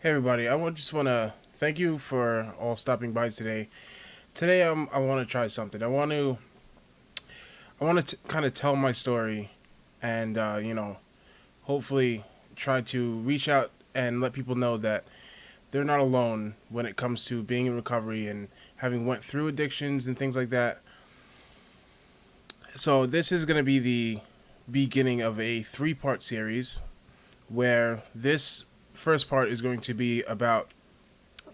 Hey everybody, just want to thank you for all stopping by today. Today I want to try something. I want to kind of tell my story and hopefully try to reach out and let people know that they're not alone when it comes to being in recovery and having went through addictions and things like that. So this is going to be the beginning of a three-part series where this first part is going to be about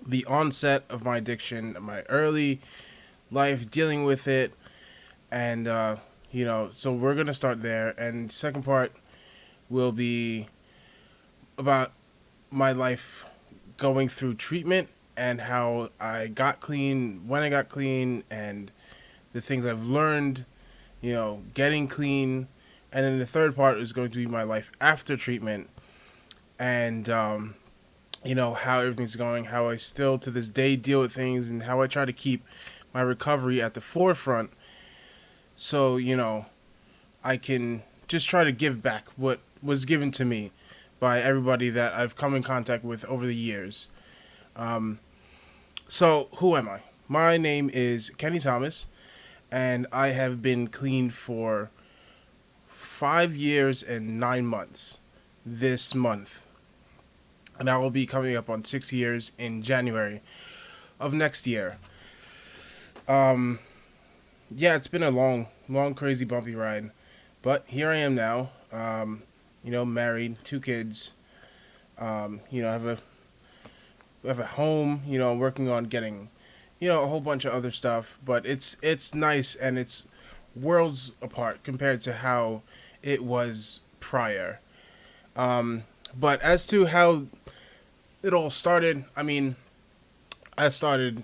the onset of my addiction, my early life dealing with it, and so we're gonna start there. And second part will be about my life going through treatment and how I got clean, when I got clean, and the things I've learned, getting clean. And then the third part is going to be my life after treatment and how everything's going, how I still to this day deal with things, and how I try to keep my recovery at the forefront so, I can just try to give back what was given to me by everybody that I've come in contact with over the years. Um, so, who am I? My name is Kenny Thomas, and I have been clean for 5 years and 9 months this month. And I will be coming up on 6 years in January of next year. Um, yeah, it's been a long, long, crazy, bumpy ride, but here I am now. Married, two kids. I have a home. I'm working on getting, a whole bunch of other stuff. But it's nice and it's worlds apart compared to how it was prior. But as to how it all started, I started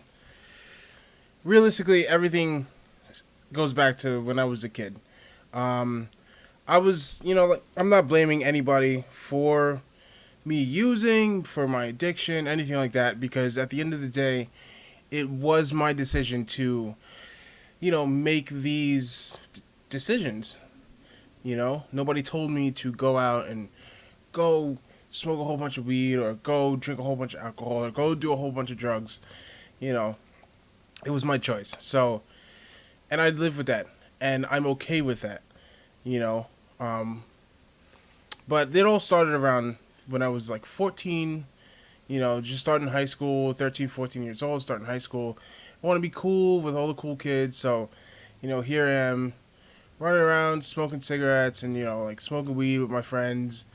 realistically everything goes back to when I was a kid. Um, I was, I'm not blaming anybody for me using, for my addiction, anything like that, because at the end of the day, it was my decision to, make these decisions. Nobody told me to go out and go smoke a whole bunch of weed or go drink a whole bunch of alcohol or go do a whole bunch of drugs. You know, it was my choice. So, and I live with that, and I'm okay with that. You know, um, but it all started around when I was like 14. Just starting high school, 13, 14 years old, starting high school. I want to be cool with all the cool kids, so here I am running around smoking cigarettes and like smoking weed with my friends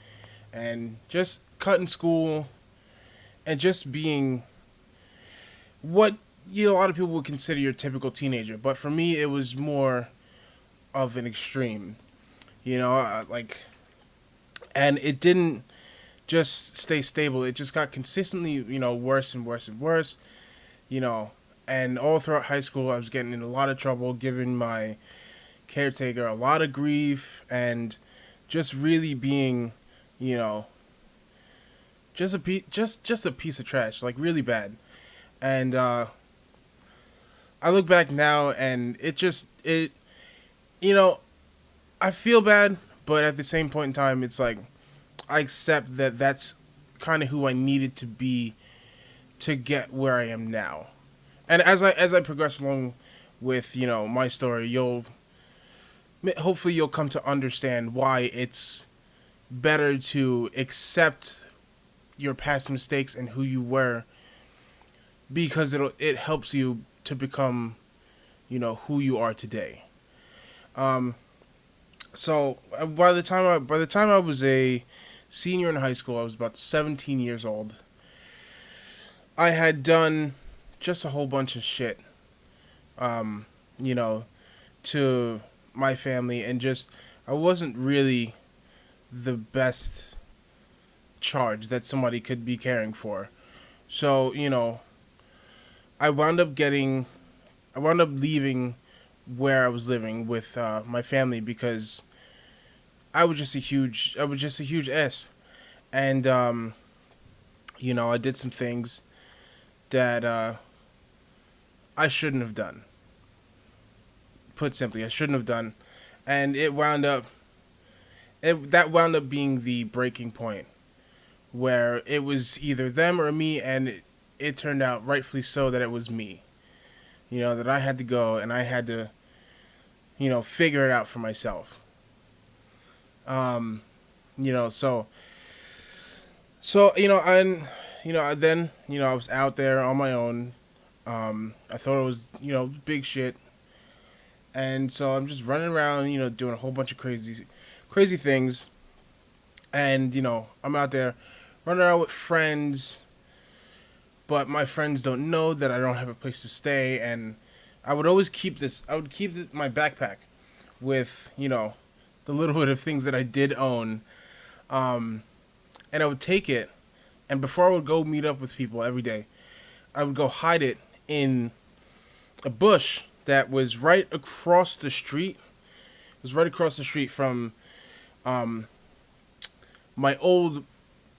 and just cutting school and just being what a lot of people would consider your typical teenager, but for me it was more of an extreme. Like, and it didn't just stay stable. It just got consistently worse and worse and worse. You know, and all throughout high school I was getting in a lot of trouble, giving my caretaker a lot of grief, and just really being, you know, just a piece of trash, like really bad. And I look back now, and it you know I feel bad, but at the same point in time, it's like I accept that that's kind of who I needed to be to get where I am now. And as I progress along with my story, hopefully you'll come to understand why it's better to accept your past mistakes and who you were, because it helps you to become who you are today. Um, so by the time I was a senior in high school, I was about 17 years old. I had done just a whole bunch of shit, um, you know, to my family, and just I wasn't really the best charge that somebody could be caring for. So, I wound up getting, I wound up leaving where I was living with my family because I was just a huge ass, and I did some things that I shouldn't have done. Put simply, I shouldn't have done, and that wound up being the breaking point where it was either them or me, and it turned out rightfully so that it was me. That I had to go and I had to, figure it out for myself. Um, so and then I was out there on my own. I thought it was big shit, and so I'm just running around, doing a whole bunch of crazy things, and I'm out there running around with friends, but my friends don't know that I don't have a place to stay, and I would always keep this. I would keep my backpack with the little bit of things that I did own, and I would take it, and before I would go meet up with people every day, I would go hide it in a bush that was right across the street. It was right across the street from um, my old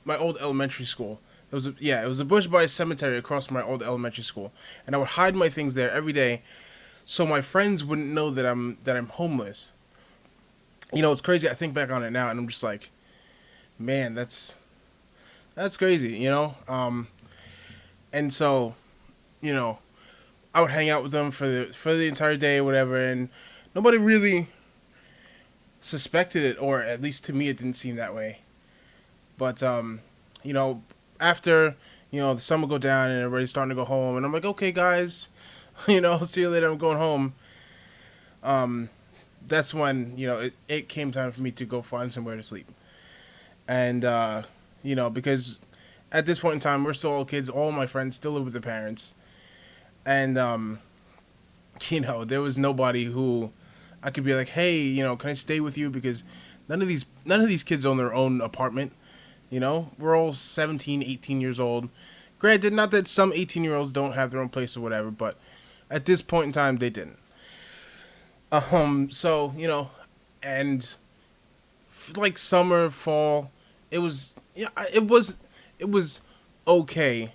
elementary school. It was a bush by a cemetery across from my old elementary school, and I would hide my things there every day, so my friends wouldn't know that I'm homeless. It's crazy. I think back on it now, and I'm just like, man, that's crazy. And so, you know, I would hang out with them for the entire day or whatever, and nobody really suspected it, or at least to me, it didn't seem that way. But you know, after the sun would go down and everybody's starting to go home, and I'm like, okay, guys, see you later. I'm going home. That's when it came time for me to go find somewhere to sleep, and because at this point in time we're still all kids. All my friends still live with their parents, and there was nobody who I could be like, hey, can I stay with you? Because none of these kids own their own apartment. We're all 17, 18 years old. Granted, not that some 18-year-olds don't have their own place or whatever, but at this point in time, they didn't. So, and like summer, fall, it was, it was okay,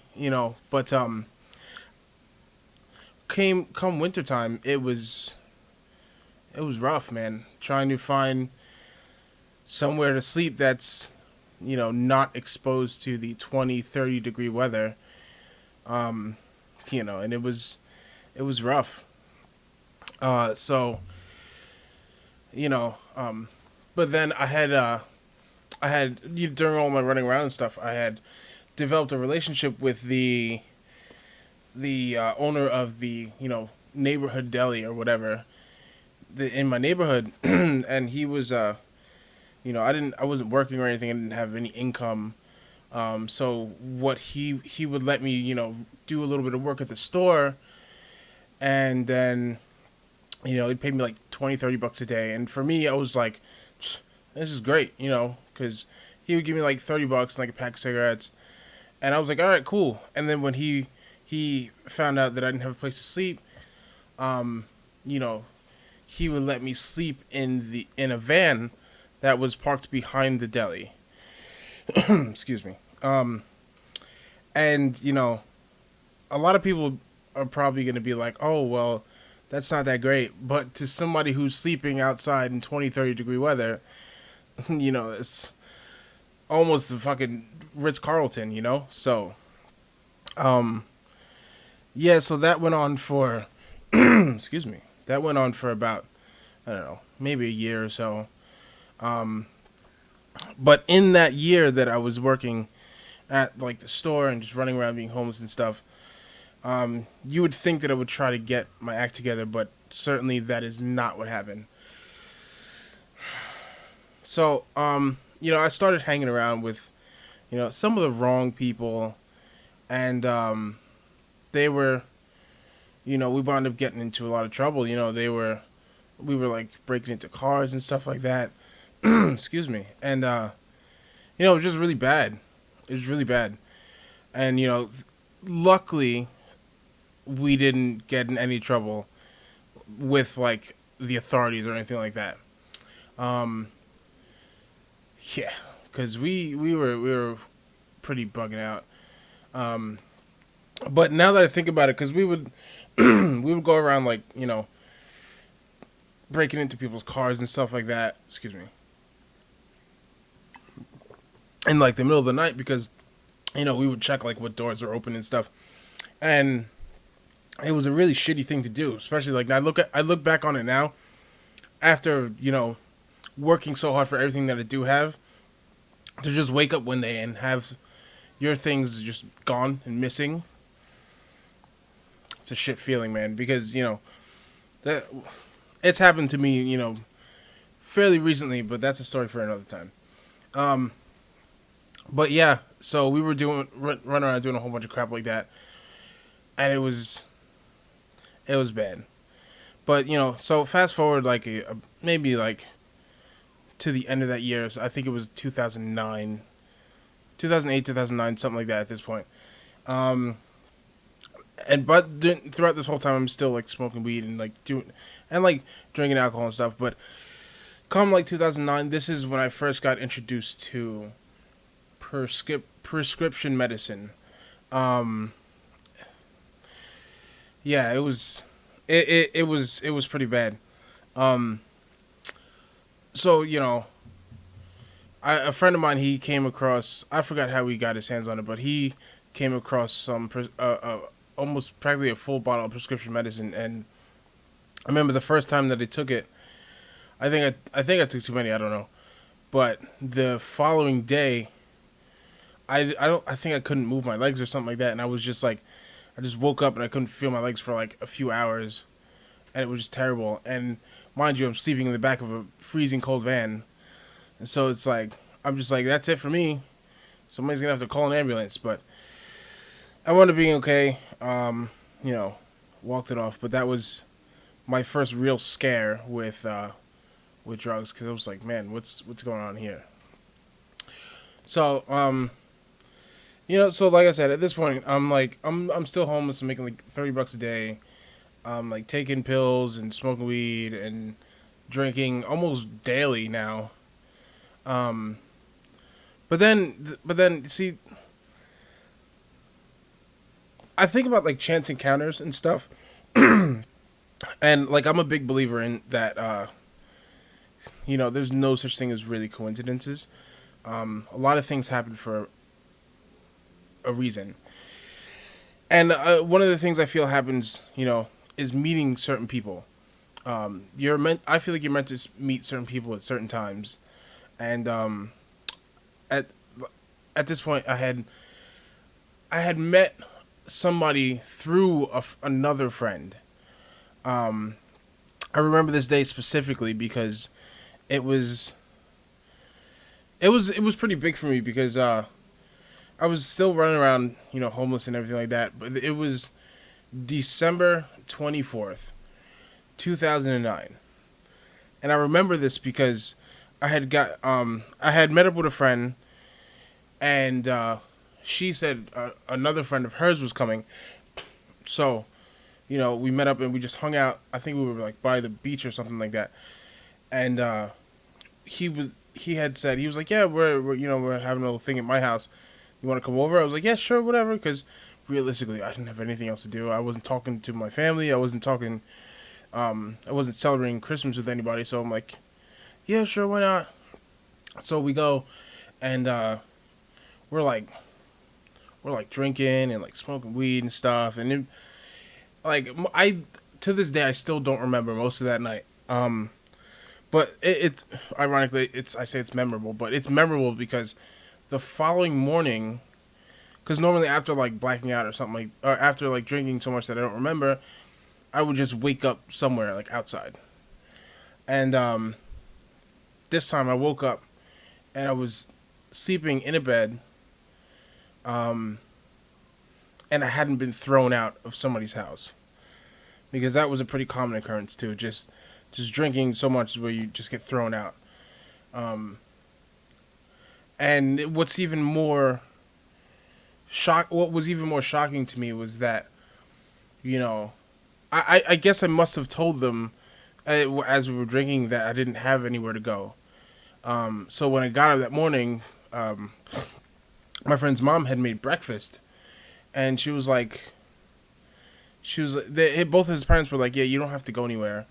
but, come wintertime, it was rough, man. Trying to find somewhere to sleep that's, not exposed to the 20, 30 degree weather. And it was rough. So, but then during all my running around and stuff, I had developed a relationship with the owner of the, neighborhood deli or whatever in my neighborhood. And he was, I wasn't working or anything. I didn't have any income. So what he would let me, do a little bit of work at the store, and then, he'd pay me like $20-30 a day. And for me, I was like, this is great, because he would give me like $30 and like a pack of cigarettes. And I was like, all right, cool. And then when he found out that I didn't have a place to sleep, he would let me sleep in a van that was parked behind the deli. Excuse me. And, a lot of people are probably going to be like, oh, well, that's not that great. But to somebody who's sleeping outside in 20, 30 degree weather, it's almost the fucking Ritz-Carlton, So, yeah, so that went on for, excuse me, that went on for about, I don't know, maybe a year or so. But in that year that I was working at like the store and just running around being homeless and stuff, you would think that I would try to get my act together, but certainly that is not what happened. So, I started hanging around with, some of the wrong people, and they were, we wound up getting into a lot of trouble. We were like breaking into cars and stuff like that. Excuse me. And, it was just really bad. It was really bad. And, luckily, we didn't get in any trouble with, like, the authorities or anything like that. Yeah, because we were pretty bugging out. But now that I think about it, because we would go around, like, breaking into people's cars and stuff like that. Excuse me. in like the middle of the night because we would check like what doors are open and stuff, and it was a really shitty thing to do, especially like I look back on it now after working so hard for everything that I do have, to just wake up one day and have your things just gone and missing. It's a shit feeling, man, because that it's happened to me, fairly recently, but that's a story for another time. But yeah, so we were running around doing a whole bunch of crap like that, and it was bad. But so fast forward like maybe like to the end of that year. So I think it was 2009, 2008, 2009, something like that at this point. Um, throughout this whole time, I'm still like smoking weed and like doing and like drinking alcohol and stuff. But come like 2009, this is when I first got introduced to prescription medicine. Um, yeah, it was pretty bad. Um, so a friend of mine, he came across, I forgot how he got his hands on it, but he came across almost practically a full bottle of prescription medicine, and I remember the first time that I took it. I think I took too many. I don't know, but the following day, I think I couldn't move my legs or something like that, and I was just like, I just woke up and I couldn't feel my legs for like a few hours, and it was just terrible. And mind you, I'm sleeping in the back of a freezing cold van, and so it's like I'm just like, that's it for me. Somebody's gonna have to call an ambulance, but I wound up being okay. You know, walked it off, but that was my first real scare with drugs, because I was like, man, what's going on here? So so like I said, at this point, I'm still homeless. I'm making like $30 a day. Like taking pills and smoking weed and drinking almost daily now. Um, but then, see, I think about like chance encounters and stuff, and like I'm a big believer in that. There's no such thing as really coincidences. A lot of things happen for a reason, and one of the things I feel happens, is meeting certain people. I feel like you're meant to meet certain people at certain times, and at at this point, I had met somebody through another friend. Um, I remember this day specifically because it was it was pretty big for me because I was still running around, homeless and everything like that. But it was December 24th, 2009, and I remember this because I had met up with a friend, and she said another friend of hers was coming. So, we met up and we just hung out. I think we were like by the beach or something like that. And he had said, he was like, yeah, we're having a little thing at my house. You want to come over? I was like, yeah, sure, whatever. Because realistically, I didn't have anything else to do. I wasn't talking to my family. I wasn't celebrating Christmas with anybody. So I'm like, yeah, sure, why not? So we go, and we're like drinking and like smoking weed and stuff. And it, like I to this day I still don't remember most of that night. But it's ironically, I say it's memorable, but it's memorable because the following morning, because normally after like blacking out or something or after like drinking so much that I don't remember, I would just wake up somewhere like outside. And this time I woke up and I was sleeping in a bed, um, and I hadn't been thrown out of somebody's house, because that was a pretty common occurrence too. Just drinking so much where you just get thrown out. Um, and what was even more shocking to me was that, I guess I must have told them as we were drinking that I didn't have anywhere to go. So when I got up that morning, my friend's mom had made breakfast, and both of his parents were like, yeah, you don't have to go anywhere.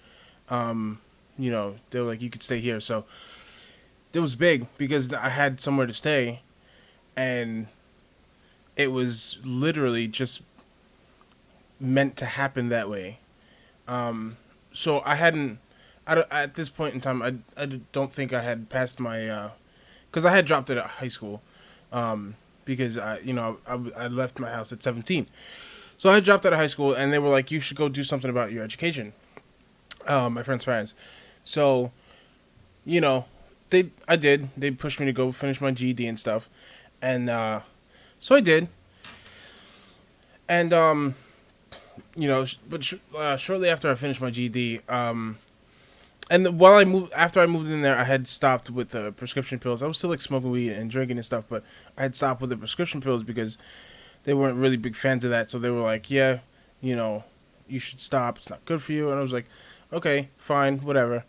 They were like, you could stay here. So it was big because I had somewhere to stay. and it was literally just meant to happen that way. So I hadn't, at this point in time, I don't think I had passed my, because I had dropped it at high school, because I left my house at 17. So I had dropped out of high school, and they were like, you should go do something about your education. My friend's parents. So, I did. They pushed me to go finish my GED and stuff. And, so I did. And, shortly after I finished my GED, and after I moved in there, I had stopped with the prescription pills. I was still like smoking weed and drinking and stuff, but I had stopped with the prescription pills because they weren't really big fans of that. So they were like, yeah, you should stop. It's not good for you. And I was like, okay, fine, whatever.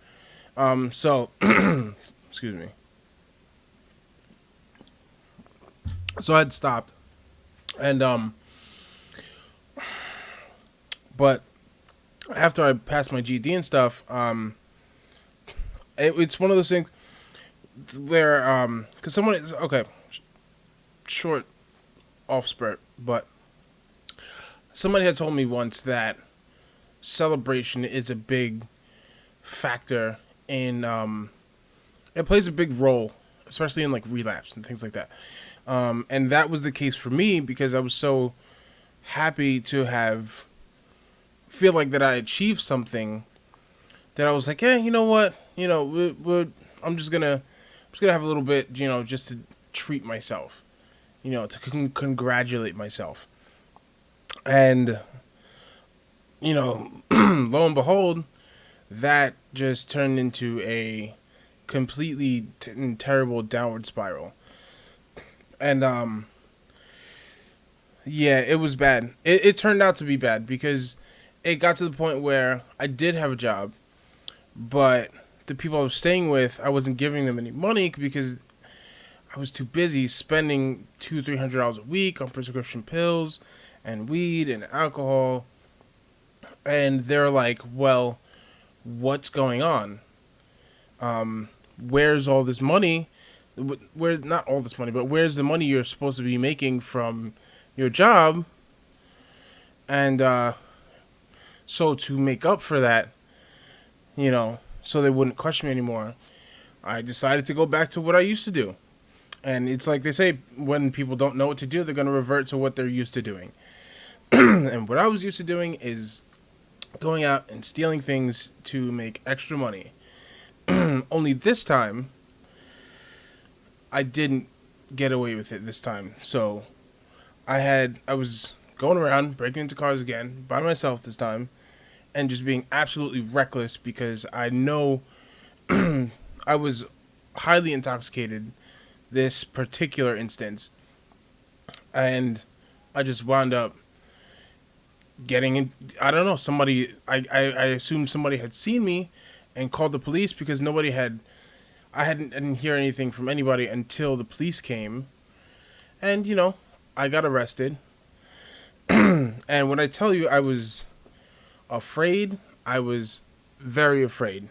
So, excuse me. So I had stopped. And, but after I passed my GED and stuff, it's one of those things where, because someone is, okay, short off spurt, but somebody had told me once that celebration is a big factor in, it plays a big role, especially in like relapse and things like that. And that was the case for me because I was so happy to feel like that I achieved something that I was like, yeah, you know what, I'm just gonna have a little bit, just to treat myself, to congratulate myself. And, lo and behold, that just turned into a completely terrible downward spiral. And, yeah, it was bad. It turned out to be bad because it got to the point where I did have a job, but the people I was staying with, I wasn't giving them any money because I was too busy spending $200-300 a week on prescription pills and weed and alcohol. And they're like, well, what's going on? Where's all this money? Not all this money, but where's the money you're supposed to be making from your job? And so to make up for that, so they wouldn't question me anymore, I decided to go back to what I used to do. And it's like they say, when people don't know what to do, they're going to revert to what they're used to doing. And what I was used to doing is going out and stealing things to make extra money. Only this time, I didn't get away with it this time. So I was going around, breaking into cars again, by myself this time, and just being absolutely reckless because I know I was highly intoxicated this particular instance. And I just wound up getting in, I don't know, I assumed somebody had seen me and called the police because I didn't hear anything from anybody until the police came. And, I got arrested. And when I tell you I was afraid, I was very afraid.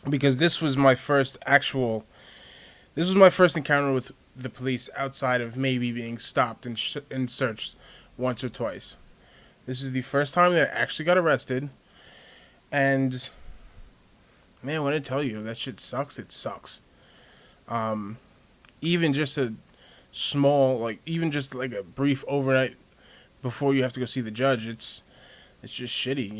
Because this was my first encounter with the police outside of maybe being stopped and searched once or twice. This is the first time that I actually got arrested. And, man, when I tell you that shit sucks, it sucks. Even just a small, even just a brief overnight before you have to go see the judge, it's just shitty,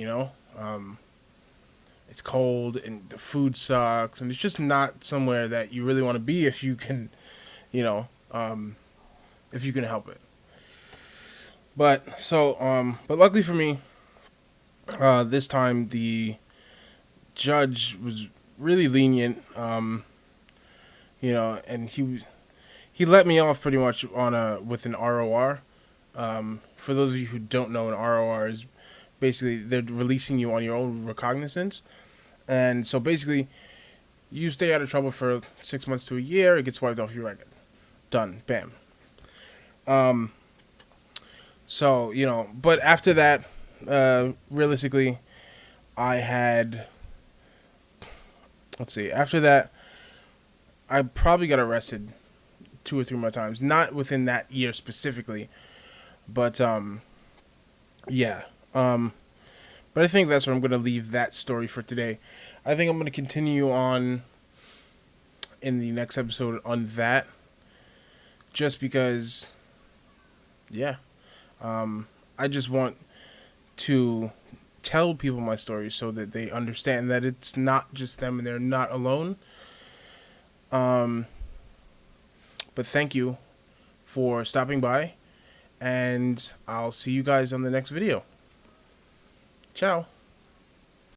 It's cold and the food sucks and it's just not somewhere that you really want to be if you can, if you can help it. But luckily for me, this time the judge was really lenient, and he let me off pretty much with an ROR. For those of you who don't know, an ROR is basically they're releasing you on your own recognizance. And so basically, you stay out of trouble for 6 months to a year, it gets wiped off your record. Done. Bam. So, but after that, realistically, after that, I probably got arrested 2 or 3 more times, not within that year specifically, but yeah. But I think that's where I'm going to leave that story for today. I think I'm going to continue on in the next episode on that, just because, yeah, I just want to tell people my story so that they understand that it's not just them and they're not alone. But thank you for stopping by, and I'll see you guys on the next video. Ciao.